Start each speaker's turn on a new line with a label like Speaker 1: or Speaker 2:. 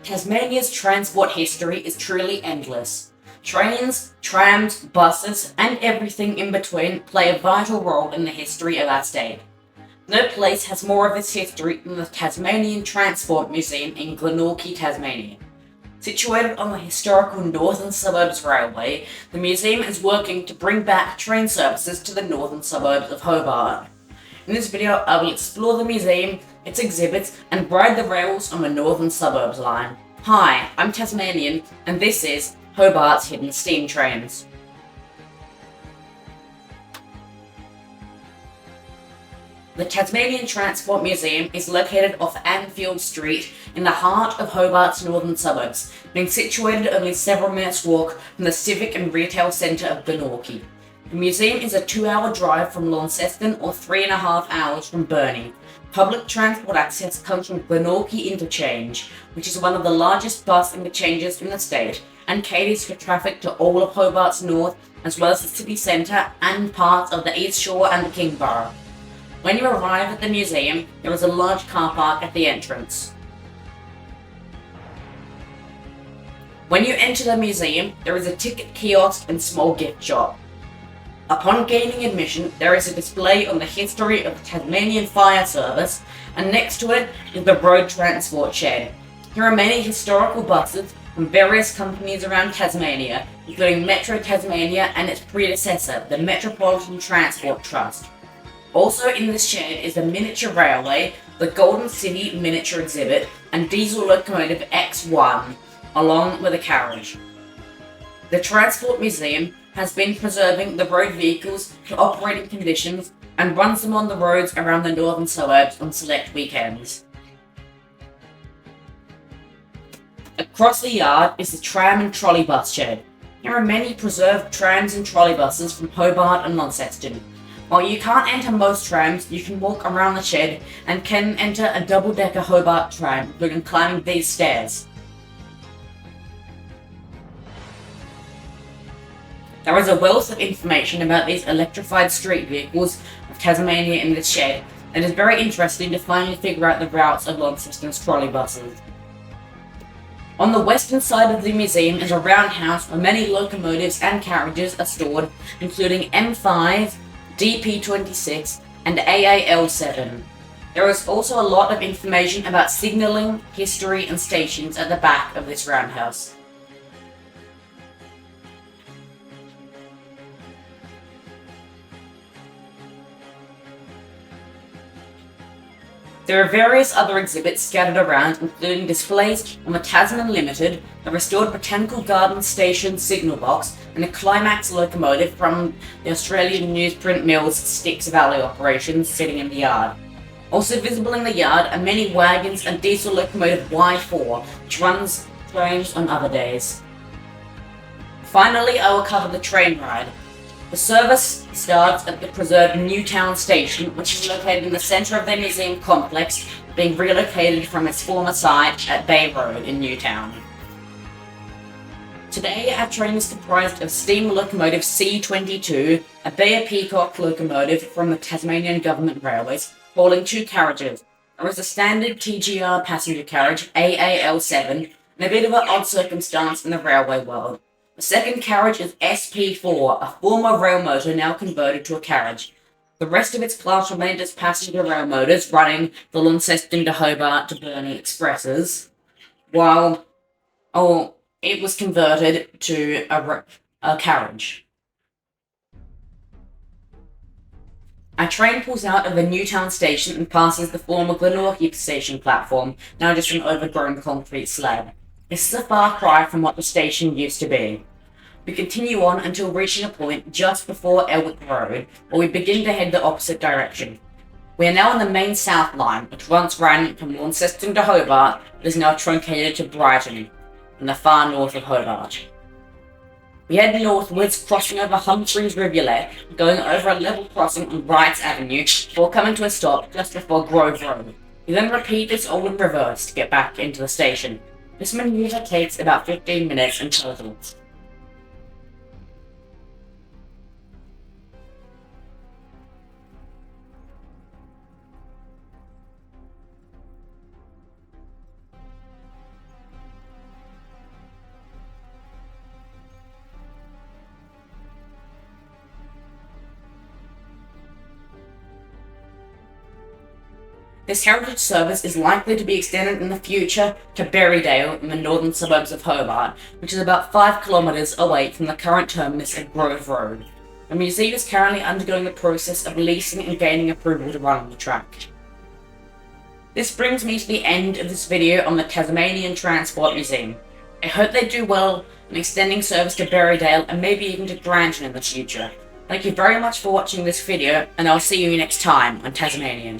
Speaker 1: Tasmania's transport history is truly endless. Trains, trams, buses, and everything in between play a vital role in the history of our state. No place has more of its history than the Tasmanian Transport Museum in Glenorchy, Tasmania. Situated on the historical Northern Suburbs Railway, the museum is working to bring back train services to the northern suburbs of Hobart. In this video, I will explore the museum, its exhibits, and ride the rails on the Northern Suburbs line. Hi, I'm Tasmanian, and this is Hobart's Hidden Steam Trains. The Tasmanian Transport Museum is located off Anfield Street in the heart of Hobart's northern suburbs, being situated only several minutes' walk from the civic and retail centre of Glenorchy. The museum is a 2-hour drive from Launceston or 3.5 hours from Burnie. Public transport access comes from Glenorchy Interchange, which is one of the largest bus interchanges in the state and caters for traffic to all of Hobart's north, as well as the city centre and parts of the East Shore and the Kingborough. When you arrive at the museum, there is a large car park at the entrance. When you enter the museum, there is a ticket kiosk and small gift shop. Upon gaining admission, there is a display on the history of the Tasmanian Fire Service, and next to it is the road transport shed. There are many historical buses from various companies around Tasmania, including Metro Tasmania and its predecessor, the Metropolitan Transport Trust. Also in this shed is the miniature railway, the Golden City miniature exhibit, and diesel locomotive X1, along with a carriage. The Transport Museum has been preserving the road vehicles to operating conditions and runs them on the roads around the northern suburbs on select weekends. Across the yard is the tram and trolley bus shed. There are many preserved trams and trolley buses from Hobart and Launceston. While you can't enter most trams, you can walk around the shed and can enter a double-decker Hobart tram, including climbing these stairs. There is a wealth of information about these electrified street vehicles of Tasmania in this shed, and it is very interesting to finally figure out the routes of Launceston's trolley buses. On the western side of the museum is a roundhouse where many locomotives and carriages are stored, including M5, DP26, and AAL7. There is also a lot of information about signalling, history, and stations at the back of this roundhouse. There are various other exhibits scattered around, including displays on the Tasman Limited, the restored Botanical Gardens Station signal box, and a Climax locomotive from the Australian Newsprint Mill's Styx Valley operations sitting in the yard. Also visible in the yard are many wagons and diesel locomotive Y4, which runs trains on other days. Finally, I will cover the train ride. The service starts at the preserved Newtown station, which is located in the centre of the museum complex, being relocated from its former site at Bay Road in Newtown. Today, our train is comprised of steam locomotive C22, a Bayer Peacock locomotive from the Tasmanian Government Railways, hauling 2 carriages. There is a standard TGR passenger carriage, AAL7, and a bit of an odd circumstance in the railway world. The second carriage is SP4, a former rail motor now converted to a carriage. The rest of its class remained as passenger rail motors running the Launceston to Hobart to Burnie expresses, while it was converted to a carriage. Our train pulls out of the Newtown station and passes the former Glenorchy station platform, now just an overgrown concrete slab. This is a far cry from what the station used to be. We continue on until reaching a point just before Elwick Road, where we begin to head the opposite direction. We are now on the main south line, which once ran from Launceston to Hobart, but is now truncated to Brighton, in the far north of Hobart. We head northwards, crossing over Humphreys Rivulet, going over a level crossing on Wrights Avenue, before coming to a stop just before Grove Road. We then repeat this all in reverse to get back into the station. This manoeuvre takes about 15 minutes in total. This heritage service is likely to be extended in the future to Berrydale in the northern suburbs of Hobart, which is about 5 kilometres away from the current terminus at Grove Road. The museum is currently undergoing the process of leasing and gaining approval to run on the track. This brings me to the end of this video on the Tasmanian Transport Museum. I hope they do well in extending service to Berrydale and maybe even to Granton in the future. Thank you very much for watching this video, and I'll see you next time on Tasmanian.